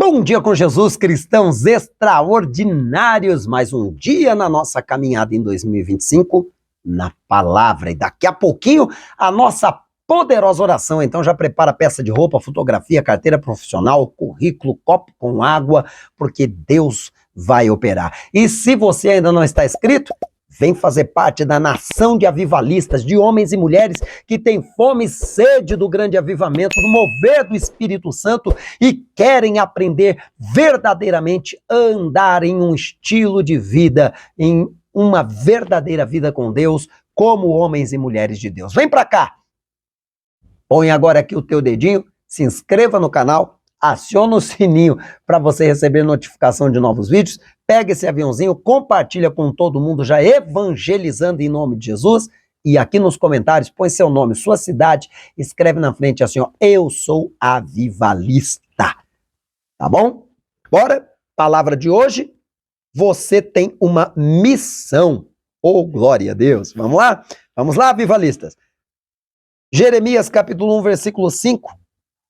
Bom dia com Jesus, cristãos extraordinários. Mais um dia na nossa caminhada em 2025 na palavra. E daqui a pouquinho a nossa poderosa oração. Então já prepara a peça de roupa, fotografia, carteira profissional, currículo, copo com água, porque Deus vai operar. E se você ainda não está inscrito, vem fazer parte da nação de avivalistas, de homens e mulheres que têm fome e sede do grande avivamento, do mover do Espírito Santo e querem aprender verdadeiramente a andar em um estilo de vida, em uma verdadeira vida com Deus, como homens e mulheres de Deus. Vem pra cá! Põe agora aqui o teu dedinho, se inscreva no canal, aciona o sininho para você receber notificação de novos vídeos, pega esse aviãozinho, compartilha com todo mundo, já evangelizando em nome de Jesus, e aqui nos comentários põe seu nome, sua cidade, escreve na frente assim, ó, eu sou avivalista, tá bom? Bora, palavra de hoje, você tem uma missão, oh glória a Deus, vamos lá avivalistas. Jeremias capítulo 1, versículo 5,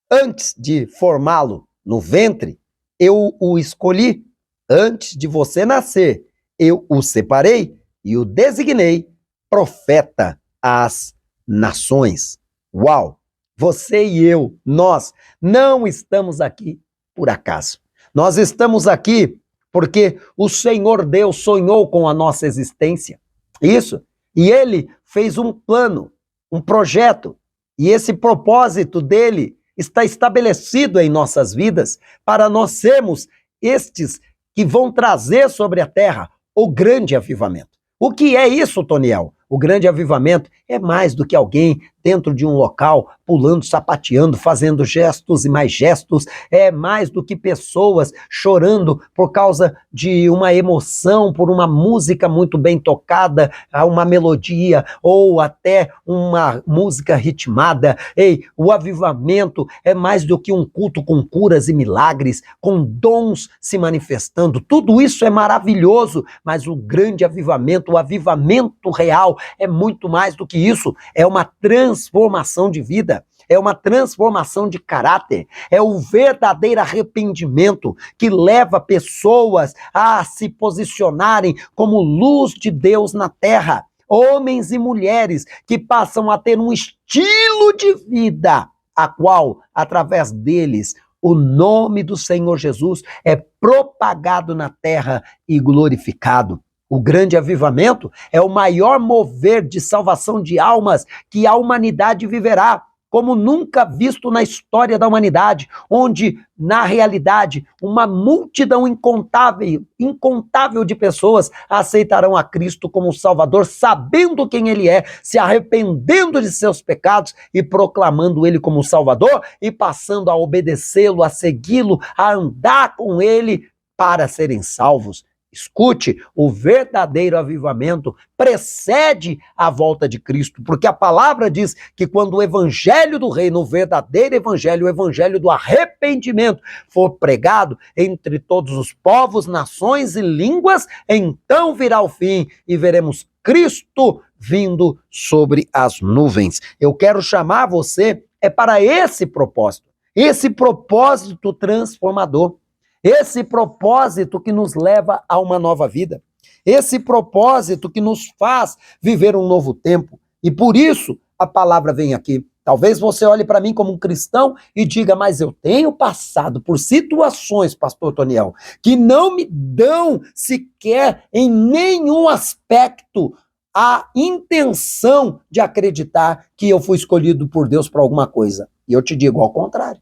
antes de formá-lo no ventre, eu o escolhi. Antes de você nascer, eu o separei e o designei profeta às nações. Uau! Você e eu, nós, não estamos aqui por acaso. Nós estamos aqui porque o Senhor Deus sonhou com a nossa existência. Isso. E Ele fez um plano, um projeto. E esse propósito dele está estabelecido em nossas vidas para nós sermos estes que vão trazer sobre a terra o grande avivamento. O que é isso, Toniel? O grande avivamento é mais do que alguém dentro de um local pulando, sapateando, fazendo gestos e mais gestos. É mais do que pessoas chorando por causa de uma emoção, por uma música muito bem tocada, uma melodia ou até uma música ritmada. Ei, o avivamento é mais do que um culto com curas e milagres, com dons se manifestando. Tudo isso é maravilhoso, mas o grande avivamento, o avivamento real, é muito mais do que isso, é uma transformação de vida, é uma transformação de caráter, é o verdadeiro arrependimento que leva pessoas a se posicionarem como luz de Deus na terra, homens e mulheres que passam a ter um estilo de vida, a qual, através deles, o nome do Senhor Jesus é propagado na terra e glorificado. O grande avivamento é o maior mover de salvação de almas que a humanidade viverá, como nunca visto na história da humanidade, onde, na realidade, uma multidão incontável de pessoas aceitarão a Cristo como Salvador, sabendo quem Ele é, se arrependendo de seus pecados e proclamando Ele como Salvador e passando a obedecê-lo, a segui-lo, a andar com Ele para serem salvos. Escute, o verdadeiro avivamento precede a volta de Cristo, porque a palavra diz que quando o evangelho do reino, o verdadeiro evangelho, o evangelho do arrependimento for pregado entre todos os povos, nações e línguas, então virá o fim e veremos Cristo vindo sobre as nuvens. Eu quero chamar você para esse propósito transformador. Esse propósito que nos leva a uma nova vida. Esse propósito que nos faz viver um novo tempo. E por isso a palavra vem aqui. Talvez você olhe para mim como um cristão e diga, mas eu tenho passado por situações, pastor Toniel, que não me dão sequer em nenhum aspecto a intenção de acreditar que eu fui escolhido por Deus para alguma coisa. E eu te digo ao contrário.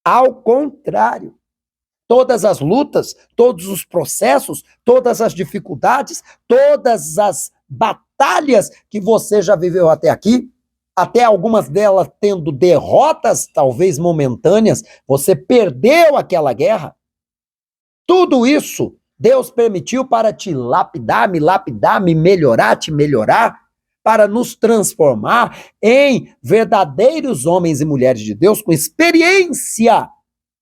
Ao contrário. Todas as lutas, todos os processos, todas as dificuldades, todas as batalhas que você já viveu até aqui, até algumas delas tendo derrotas, talvez momentâneas, você perdeu aquela guerra. Tudo isso Deus permitiu para te lapidar, me melhorar, te melhorar, para nos transformar em verdadeiros homens e mulheres de Deus com experiência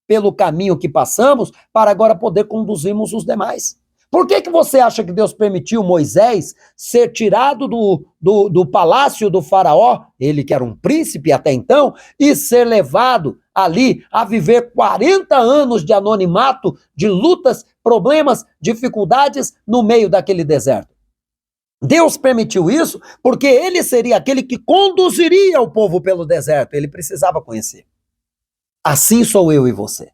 pelo caminho que passamos, para agora poder conduzirmos os demais. Por que você acha que Deus permitiu Moisés ser tirado do palácio do faraó, ele que era um príncipe até então, e ser levado ali a viver 40 anos de anonimato, de lutas, problemas, dificuldades no meio daquele deserto. Deus permitiu isso porque ele seria aquele que conduziria o povo pelo deserto. Ele precisava conhecer. Assim sou eu e você.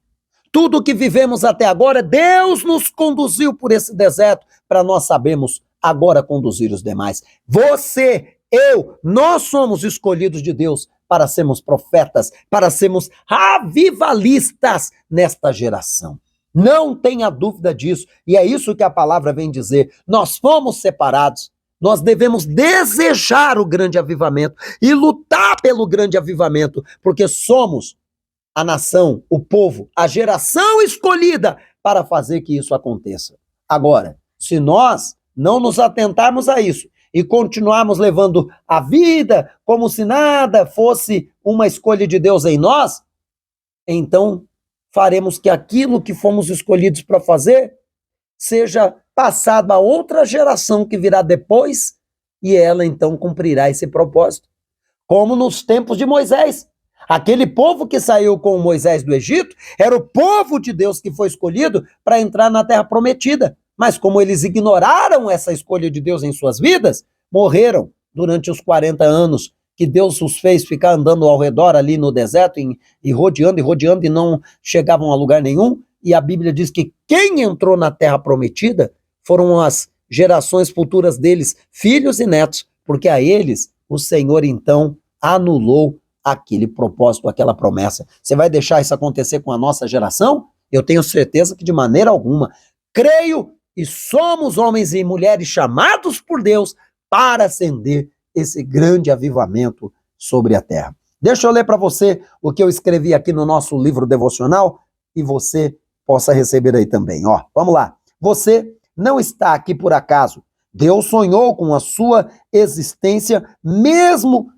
Tudo que vivemos até agora, Deus nos conduziu por esse deserto para nós sabermos agora conduzir os demais. Você, eu, nós somos escolhidos de Deus para sermos profetas, para sermos avivalistas nesta geração. Não tenha dúvida disso. E é isso que a palavra vem dizer. Nós fomos separados. Nós devemos desejar o grande avivamento e lutar pelo grande avivamento, porque somos a nação, o povo, a geração escolhida para fazer que isso aconteça. Agora, se nós não nos atentarmos a isso e continuarmos levando a vida como se nada fosse uma escolha de Deus em nós, então faremos que aquilo que fomos escolhidos para fazer seja passado a outra geração que virá depois e ela então cumprirá esse propósito. Como nos tempos de Moisés. Aquele povo que saiu com Moisés do Egito era o povo de Deus que foi escolhido para entrar na terra prometida. Mas como eles ignoraram essa escolha de Deus em suas vidas, morreram durante os 40 anos que Deus os fez ficar andando ao redor ali no deserto e rodeando e não chegavam a lugar nenhum. E a Bíblia diz que quem entrou na terra prometida foram as gerações futuras deles, filhos e netos, porque a eles o Senhor então anulou aquele propósito, aquela promessa. Você vai deixar isso acontecer com a nossa geração? Eu tenho certeza que de maneira alguma. Creio e somos homens e mulheres chamados por Deus para acender esse grande avivamento sobre a terra. Deixa eu ler para você o que eu escrevi aqui no nosso livro devocional e você possa receber aí também. Ó, vamos lá. Você não está aqui por acaso. Deus sonhou com a sua existência mesmo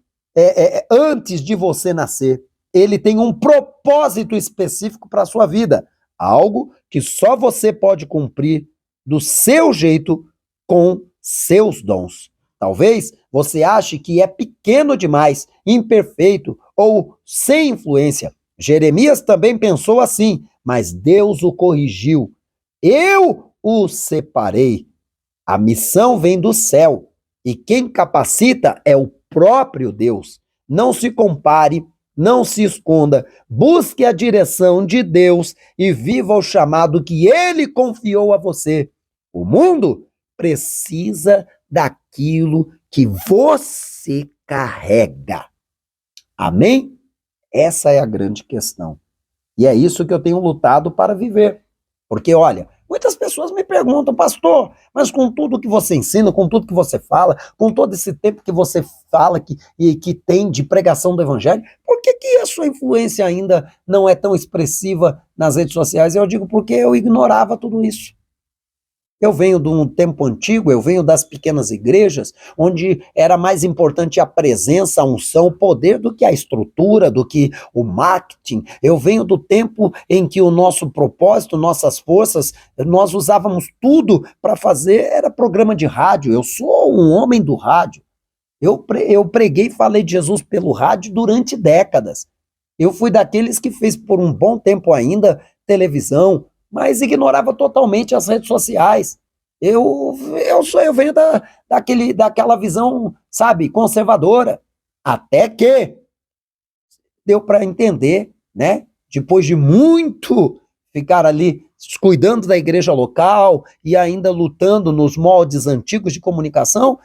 antes de você nascer. Ele tem um propósito específico para a sua vida. Algo que só você pode cumprir do seu jeito com seus dons. Talvez você ache que é pequeno demais, imperfeito ou sem influência. Jeremias também pensou assim, mas Deus o corrigiu. Eu o separei. A missão vem do céu e quem capacita é o próprio Deus. Não se compare, não se esconda, busque a direção de Deus e viva o chamado que Ele confiou a você. O mundo precisa daquilo que você carrega. Amém? Essa é a grande questão. E é isso que eu tenho lutado para viver. Porque, olha, muitas pessoas me perguntam, pastor, mas com tudo que você ensina, com tudo que você fala, com todo esse tempo que você fala que tem de pregação do evangelho, por que a sua influência ainda não é tão expressiva nas redes sociais? Eu digo, porque eu ignorava tudo isso. Eu venho de um tempo antigo, eu venho das pequenas igrejas, onde era mais importante a presença, a unção, o poder do que a estrutura, do que o marketing. Eu venho do tempo em que o nosso propósito, nossas forças, nós usávamos tudo para fazer, era programa de rádio. Eu sou um homem do rádio. Eu preguei e falei de Jesus pelo rádio durante décadas. Eu fui daqueles que fez por um bom tempo ainda televisão, mas ignorava totalmente as redes sociais. Eu venho daquela visão, sabe, conservadora. Até que deu para entender, né? Depois de muito ficar ali cuidando da igreja local e ainda lutando nos moldes antigos de comunicação,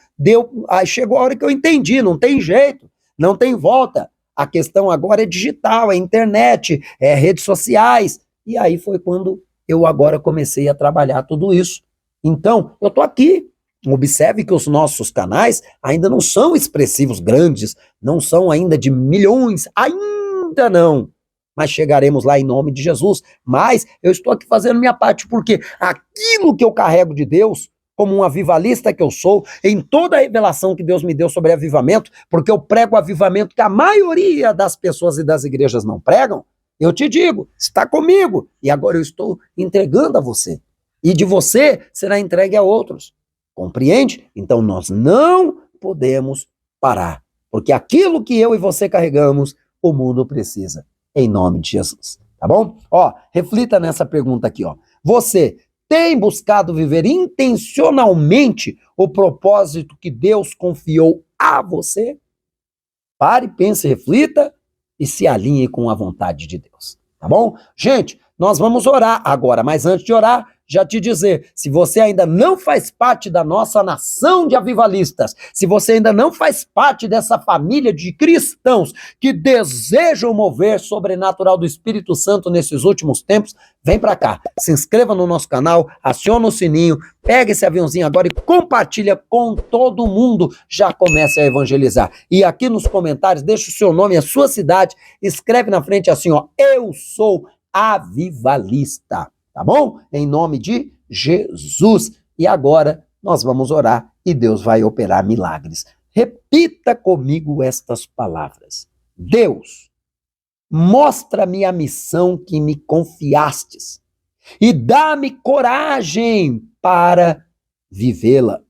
aí chegou a hora que eu entendi, não tem jeito, não tem volta. A questão agora é digital, é internet, é redes sociais. E aí foi quando eu agora comecei a trabalhar tudo isso. Então, eu estou aqui. Observe que os nossos canais ainda não são expressivos, grandes, não são ainda de milhões, ainda não. Mas chegaremos lá em nome de Jesus. Mas eu estou aqui fazendo minha parte, porque aquilo que eu carrego de Deus, como um avivalista que eu sou, em toda a revelação que Deus me deu sobre avivamento, porque eu prego avivamento que a maioria das pessoas e das igrejas não pregam, eu te digo, está comigo, e agora eu estou entregando a você. E de você será entregue a outros. Compreende? Então nós não podemos parar, porque aquilo que eu e você carregamos, o mundo precisa. em nome de Jesus, tá bom? Ó, reflita nessa pergunta aqui, ó. Você tem buscado viver intencionalmente o propósito que Deus confiou a você? Pare, pense, reflita e se alinhe com a vontade de Deus, tá bom? Gente, nós vamos orar agora, mas antes de orar, já te dizer, se você ainda não faz parte da nossa nação de avivalistas, se você ainda não faz parte dessa família de cristãos que desejam mover sobrenatural do Espírito Santo nesses últimos tempos, vem pra cá, se inscreva no nosso canal, aciona o sininho, pega esse aviãozinho agora e compartilha com todo mundo, já comece a evangelizar. E aqui nos comentários, deixa o seu nome, a sua cidade, escreve na frente assim, ó, eu sou avivalista. Tá bom? Em nome de Jesus. E agora nós vamos orar e Deus vai operar milagres. Repita comigo estas palavras. Deus, mostra-me a missão que me confiastes e dá-me coragem para vivê-la.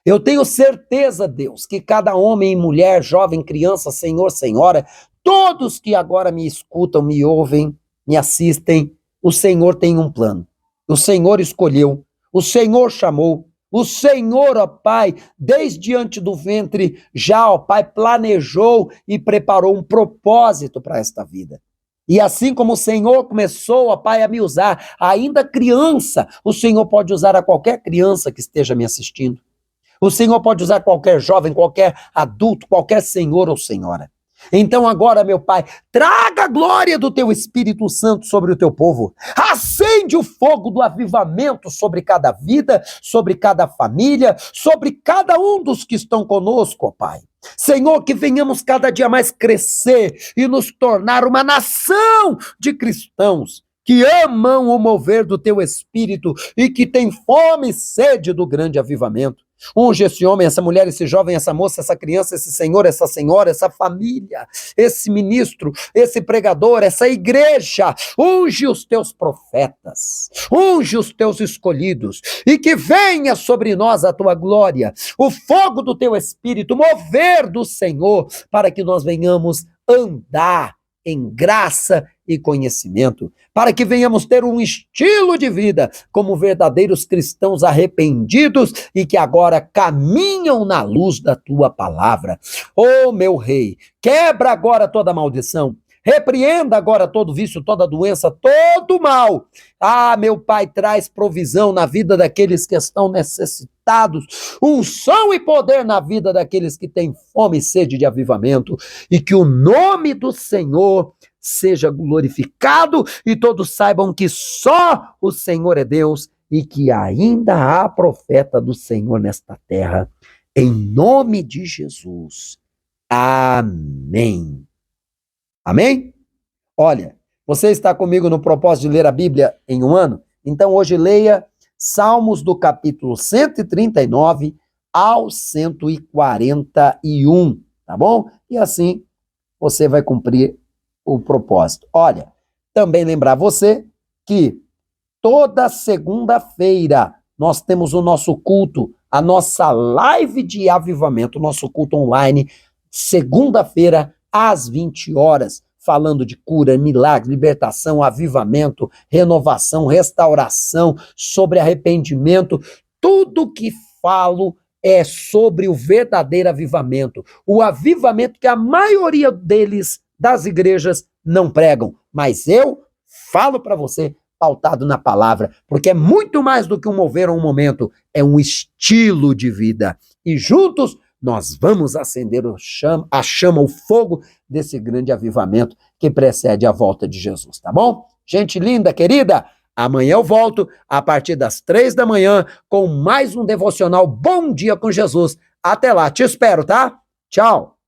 Eu tenho certeza, Deus, que cada homem e mulher, jovem, criança, senhor, senhora, todos que agora me escutam, me ouvem, me assistem, o Senhor tem um plano, o Senhor escolheu, o Senhor chamou, o Senhor, ó Pai, desde antes do ventre, já, ó Pai, planejou e preparou um propósito para esta vida. E assim como o Senhor começou, ó Pai, a me usar, ainda criança, o Senhor pode usar a qualquer criança que esteja me assistindo. O Senhor pode usar qualquer jovem, qualquer adulto, qualquer senhor ou senhora. Então agora, meu Pai, traga a glória do Teu Espírito Santo sobre o Teu povo. Acende o fogo do avivamento sobre cada vida, sobre cada família, sobre cada um dos que estão conosco, ó Pai. Senhor, que venhamos cada dia mais crescer e nos tornar uma nação de cristãos que amam o mover do Teu Espírito e que tem fome e sede do grande avivamento. Unge esse homem, essa mulher, esse jovem, essa moça, essa criança, esse senhor, essa senhora, essa família, esse ministro, esse pregador, essa igreja. Unge os teus profetas, unge os teus escolhidos e que venha sobre nós a tua glória, o fogo do teu Espírito, mover do Senhor, para que nós venhamos andar em graça e conhecimento, para que venhamos ter um estilo de vida como verdadeiros cristãos arrependidos e que agora caminham na luz da tua palavra. Oh, meu rei, quebra agora toda maldição, repreenda agora todo vício, toda doença, todo mal. Ah, meu Pai, traz provisão na vida daqueles que estão necessitados, unção e poder na vida daqueles que têm fome e sede de avivamento, e que o nome do Senhor seja glorificado e todos saibam que só o Senhor é Deus e que ainda há profeta do Senhor nesta terra. Em nome de Jesus. Amém. Amém? Olha, você está comigo no propósito de ler a Bíblia em um ano? Então hoje leia Salmos do capítulo 139 ao 141, tá bom? E assim você vai cumprir o propósito. Olha, também lembrar você que toda segunda-feira nós temos o nosso culto, a nossa live de avivamento, o nosso culto online, segunda-feira às 20 horas, falando de cura, milagres, libertação, avivamento, renovação, restauração, sobre arrependimento. Tudo que falo é sobre o verdadeiro avivamento, o avivamento que a maioria deles das igrejas não pregam, mas eu falo para você pautado na palavra, porque é muito mais do que um mover ou um momento, é um estilo de vida. E juntos nós vamos acender a chama, o fogo desse grande avivamento que precede a volta de Jesus, tá bom? Gente linda, querida, amanhã eu volto a partir das 3 da manhã com mais um devocional Bom Dia com Jesus. Até lá, te espero, tá? Tchau!